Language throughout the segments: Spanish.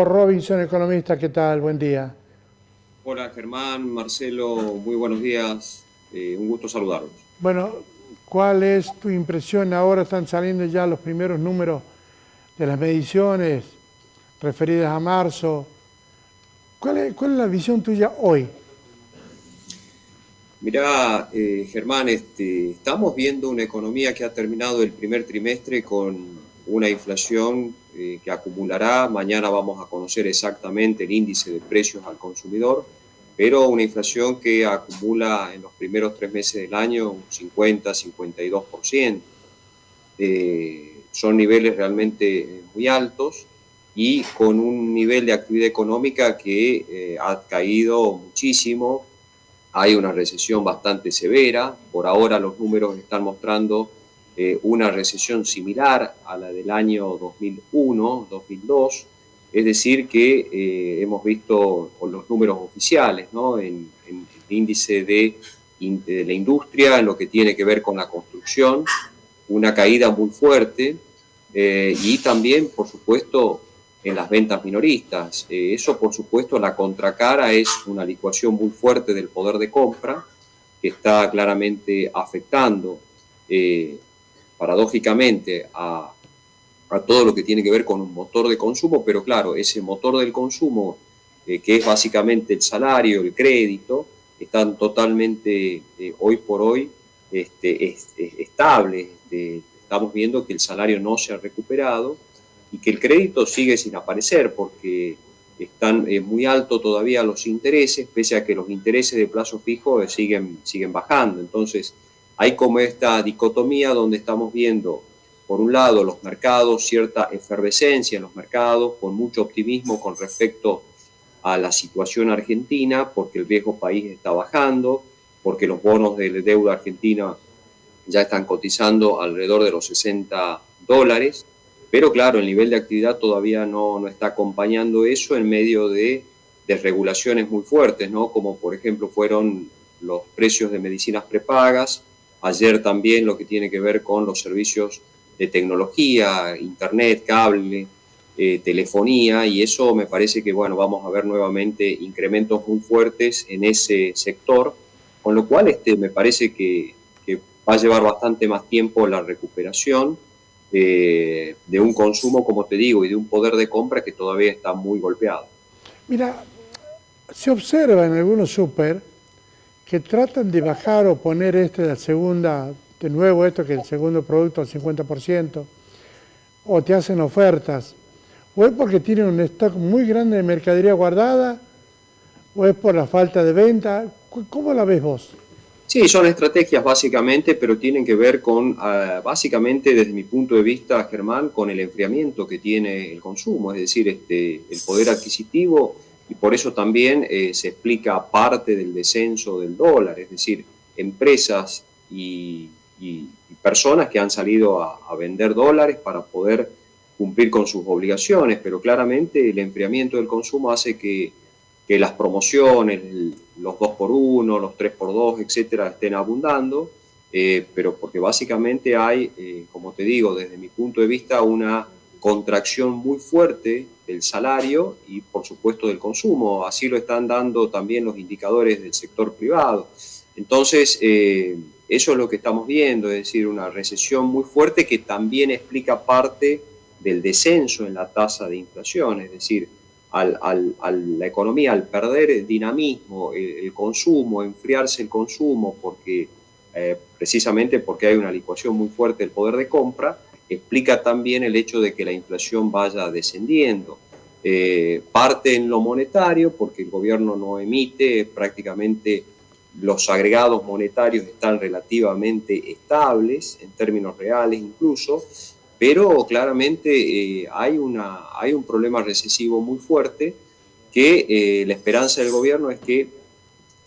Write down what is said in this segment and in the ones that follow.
Marcelo Robinson, economista, ¿qué tal? Buen día. Hola Germán, Marcelo, muy buenos días. Un gusto saludarlos. Bueno, ¿cuál es tu impresión? Ahora están saliendo ya los primeros números de las mediciones referidas a marzo. ¿Cuál es la visión tuya hoy? Mirá, Germán, estamos viendo una economía que ha terminado el primer trimestre con una inflación que acumulará. Mañana vamos a conocer exactamente el índice de precios al consumidor, pero una inflación que acumula en los primeros 3 meses del año un 50-52%. Son niveles realmente muy altos y con un nivel de actividad económica que ha caído muchísimo. Hay una recesión bastante severa. Por ahora los números están mostrando una recesión similar a la del año 2001, 2002. Es decir, que hemos visto con los números oficiales, ¿no? En el índice de la industria, en lo que tiene que ver con la construcción, una caída muy fuerte y también, por supuesto, en las ventas minoristas. Eso, por supuesto, la contracara es una licuación muy fuerte del poder de compra que está claramente afectando eh, paradójicamente a todo lo que tiene que ver con un motor de consumo, pero claro, ese motor del consumo, que es básicamente el salario, el crédito, están totalmente hoy por hoy estables. Estamos viendo que el salario no se ha recuperado y que el crédito sigue sin aparecer porque están muy altos todavía los intereses, pese a que los intereses de plazo fijo siguen bajando. Entonces, hay como esta dicotomía donde estamos viendo, por un lado, los mercados, cierta efervescencia en los mercados, con mucho optimismo con respecto a la situación argentina, porque el viejo país está bajando, porque los bonos de deuda argentina ya están cotizando alrededor de los $60, pero claro, el nivel de actividad todavía no está acompañando eso en medio de desregulaciones muy fuertes, ¿no? Como por ejemplo fueron los precios de medicinas prepagas, ayer también lo que tiene que ver con los servicios de tecnología, internet, cable, telefonía, y eso me parece que, bueno, vamos a ver nuevamente incrementos muy fuertes en ese sector, con lo cual me parece que va a llevar bastante más tiempo la recuperación de un consumo, como te digo, y de un poder de compra que todavía está muy golpeado. Mira, se observa en algunos súper que tratan de bajar o poner de la segunda, de nuevo esto que el segundo producto al 50%, o te hacen ofertas, o es porque tienen un stock muy grande de mercadería guardada, o es por la falta de venta. ¿Cómo la ves vos? Sí, son estrategias básicamente, pero tienen que ver con, básicamente desde mi punto de vista, Germán, con el enfriamiento que tiene el consumo, es decir, el poder adquisitivo, y por eso también se explica parte del descenso del dólar, es decir, empresas y personas que han salido a vender dólares para poder cumplir con sus obligaciones, pero claramente el enfriamiento del consumo hace que las promociones, los 2x1, los 3x2, etcétera, estén abundando, pero porque básicamente hay, como te digo, desde mi punto de vista, una contracción muy fuerte del salario y, por supuesto, del consumo. Así lo están dando también los indicadores del sector privado. Entonces, eso es lo que estamos viendo, es decir, una recesión muy fuerte que también explica parte del descenso en la tasa de inflación, es decir, la economía, al perder el dinamismo, el consumo, enfriarse el consumo, porque precisamente porque hay una licuación muy fuerte del poder de compra, explica también el hecho de que la inflación vaya descendiendo. Parte en lo monetario, porque el gobierno no emite, prácticamente los agregados monetarios están relativamente estables, en términos reales incluso, pero claramente hay un problema recesivo muy fuerte que la esperanza del gobierno es que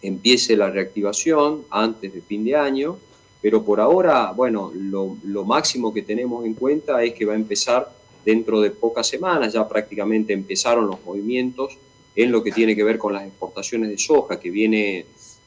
empiece la reactivación antes de fin de año, pero por ahora, bueno, lo máximo que tenemos en cuenta es que va a empezar dentro de pocas semanas, ya prácticamente empezaron los movimientos en lo que tiene que ver con las exportaciones de soja, que viene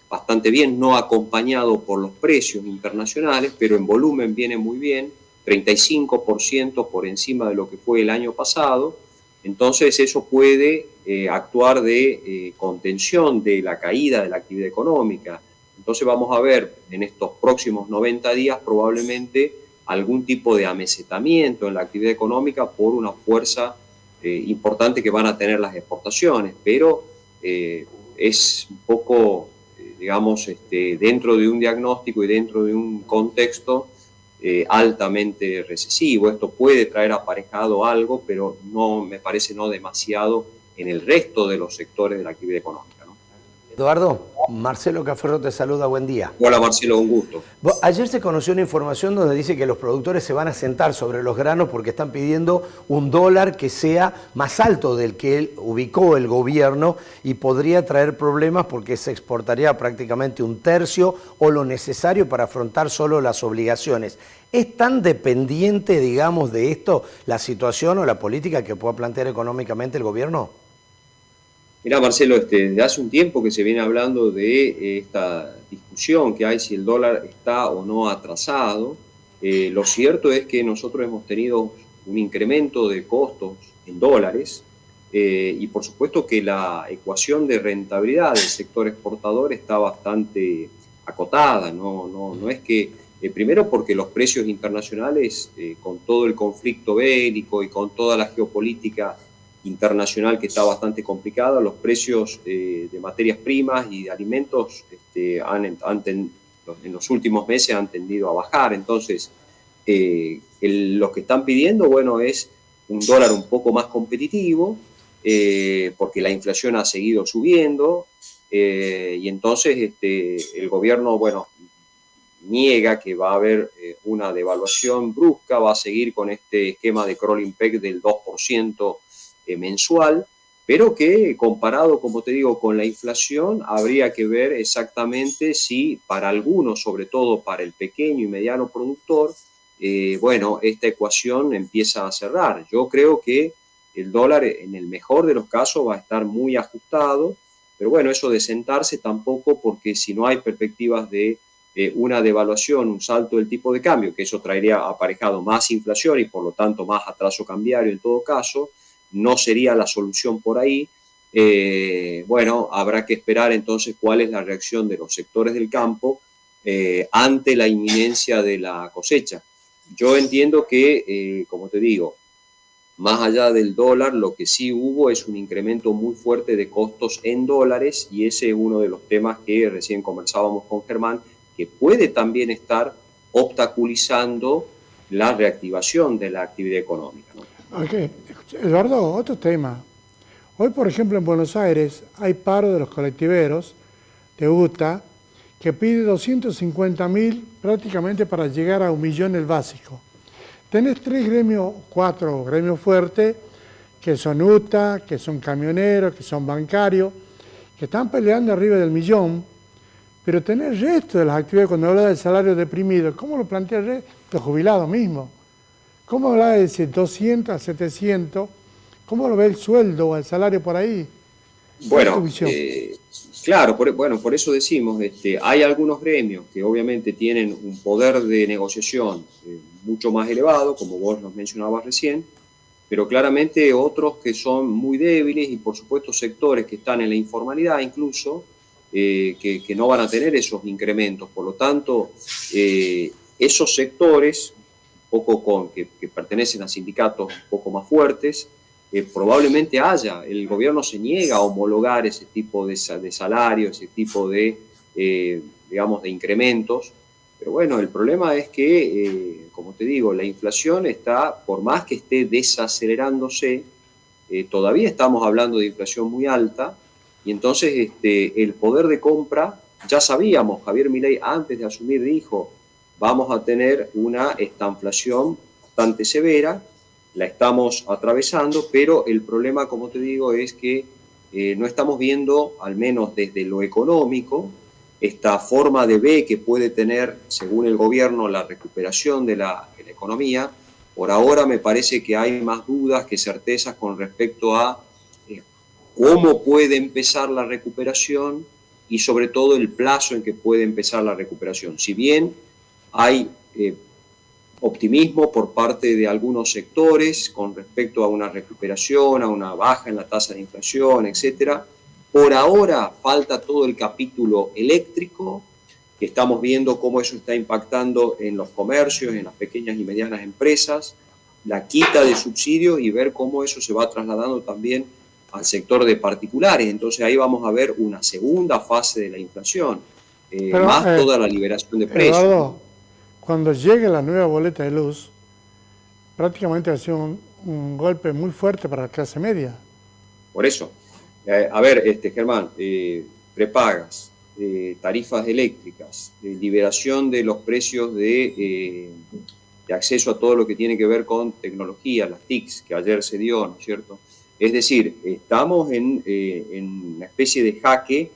bastante bien, no acompañado por los precios internacionales, pero en volumen viene muy bien, 35% por encima de lo que fue el año pasado, Entonces eso puede actuar de contención de la caída de la actividad económica. Entonces vamos a ver en estos próximos 90 días probablemente algún tipo de amesetamiento en la actividad económica por una fuerza importante que van a tener las exportaciones, pero es un poco, digamos, dentro de un diagnóstico y dentro de un contexto altamente recesivo. Esto puede traer aparejado algo, pero no me parece no demasiado en el resto de los sectores de la actividad económica, ¿no? Eduardo, Marcelo Caferro te saluda, buen día. Hola Marcelo, un gusto. Ayer se conoció una información donde dice que los productores se van a sentar sobre los granos porque están pidiendo un dólar que sea más alto del que ubicó el gobierno y podría traer problemas porque se exportaría prácticamente un tercio o lo necesario para afrontar solo las obligaciones. ¿Es tan dependiente, digamos, de esto la situación o la política que pueda plantear económicamente el gobierno? Mirá, Marcelo, desde hace un tiempo que se viene hablando de esta discusión que hay si el dólar está o no atrasado. Lo cierto es que nosotros hemos tenido un incremento de costos en dólares y por supuesto que la ecuación de rentabilidad del sector exportador está bastante acotada. No es que, primero porque los precios internacionales, con todo el conflicto bélico y con toda la geopolítica internacional que está bastante complicada, los precios de materias primas y de alimentos en los últimos meses han tendido a bajar. Entonces, lo que están pidiendo, bueno, es un dólar un poco más competitivo, porque la inflación ha seguido subiendo, y entonces el gobierno, bueno, niega que va a haber una devaluación brusca, va a seguir con este esquema de crawling peg del 2% mensual, pero que comparado, como te digo, con la inflación, habría que ver exactamente si para algunos, sobre todo para el pequeño y mediano productor, bueno, esta ecuación empieza a cerrar. Yo creo que el dólar, en el mejor de los casos, va a estar muy ajustado, pero bueno, eso de sentarse tampoco, porque si no hay perspectivas de una devaluación, un salto del tipo de cambio, que eso traería aparejado más inflación y por lo tanto más atraso cambiario en todo caso, no sería la solución por ahí. Bueno, habrá que esperar entonces cuál es la reacción de los sectores del campo ante la inminencia de la cosecha. Yo entiendo que, como te digo, más allá del dólar, lo que sí hubo es un incremento muy fuerte de costos en dólares, y ese es uno de los temas que recién conversábamos con Germán, que puede también estar obstaculizando la reactivación de la actividad económica, ¿no? Okay. Eduardo, otro tema. Hoy, por ejemplo, en Buenos Aires hay paro de los colectiveros de UTA que pide 250.000 prácticamente para llegar a 1.000.000 el básico. Tenés 4 gremios fuertes, que son UTA, que son camioneros, que son bancarios, que están peleando arriba del 1.000.000, pero tenés el resto de las actividades. Cuando habla del salario deprimido, ¿cómo lo plantea el resto? Los jubilados mismos. ¿Cómo habla de ese 200 a 700? ¿Cómo lo ve el sueldo o el salario por ahí? Bueno, claro, por eso decimos, hay algunos gremios que obviamente tienen un poder de negociación mucho más elevado, como vos nos mencionabas recién, pero claramente otros que son muy débiles y por supuesto sectores que están en la informalidad incluso, que no van a tener esos incrementos. Por lo tanto, esos sectores que pertenecen a sindicatos un poco más fuertes, probablemente el gobierno se niega a homologar ese tipo de salarios, ese tipo de, digamos, de incrementos. Pero bueno, el problema es que, como te digo, la inflación está, por más que esté desacelerándose, todavía estamos hablando de inflación muy alta, y entonces el poder de compra, ya sabíamos, Javier Milei antes de asumir dijo, vamos a tener una estanflación bastante severa, la estamos atravesando, pero el problema, como te digo, es que no estamos viendo, al menos desde lo económico, esta forma de ver que puede tener, según el gobierno, la recuperación de la economía. Por ahora me parece que hay más dudas que certezas con respecto a cómo puede empezar la recuperación y sobre todo el plazo en que puede empezar la recuperación. Si bien hay optimismo por parte de algunos sectores con respecto a una recuperación, a una baja en la tasa de inflación, etcétera. Por ahora falta todo el capítulo eléctrico, que estamos viendo cómo eso está impactando en los comercios, en las pequeñas y medianas empresas, la quita de subsidios y ver cómo eso se va trasladando también al sector de particulares. Entonces ahí vamos a ver una segunda fase de la inflación, más toda la liberación de precios. Eduardo, cuando llegue la nueva boleta de luz, prácticamente va a ser un golpe muy fuerte para la clase media. Por eso, a ver, Germán, prepagas, tarifas eléctricas, liberación de los precios de acceso a todo lo que tiene que ver con tecnología, las TICs, que ayer se dio, ¿no es cierto? Es decir, estamos en una especie de jaque,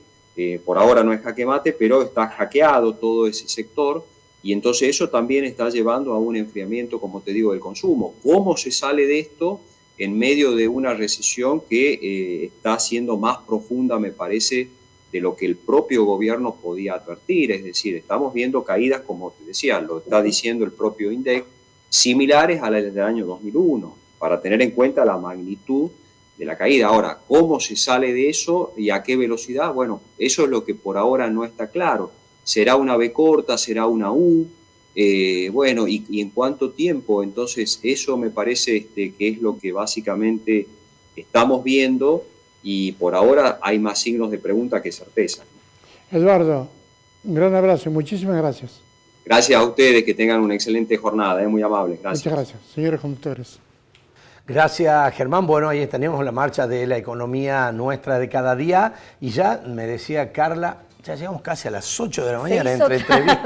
por ahora no es jaque mate, pero está hackeado todo ese sector, y entonces eso también está llevando a un enfriamiento, como te digo, del consumo. ¿Cómo se sale de esto en medio de una recesión que está siendo más profunda, me parece, de lo que el propio gobierno podía advertir? Es decir, estamos viendo caídas, como te decía, lo está diciendo el propio INDEC, similares a las del año 2001, para tener en cuenta la magnitud de la caída. Ahora, ¿cómo se sale de eso y a qué velocidad? Bueno, eso es lo que por ahora no está claro. ¿Será una B corta? ¿Será una U? Bueno, ¿y en cuánto tiempo? Entonces, eso me parece que es lo que básicamente estamos viendo, y por ahora hay más signos de pregunta que certeza. Eduardo, un gran abrazo y muchísimas gracias. Gracias a ustedes, que tengan una excelente jornada, muy amables. Gracias. Muchas gracias, señores conductores. Gracias, Germán. Bueno, ahí tenemos la marcha de la economía nuestra de cada día, y ya me decía Carla, ya llegamos casi a las 8 de la mañana entre entrevistas.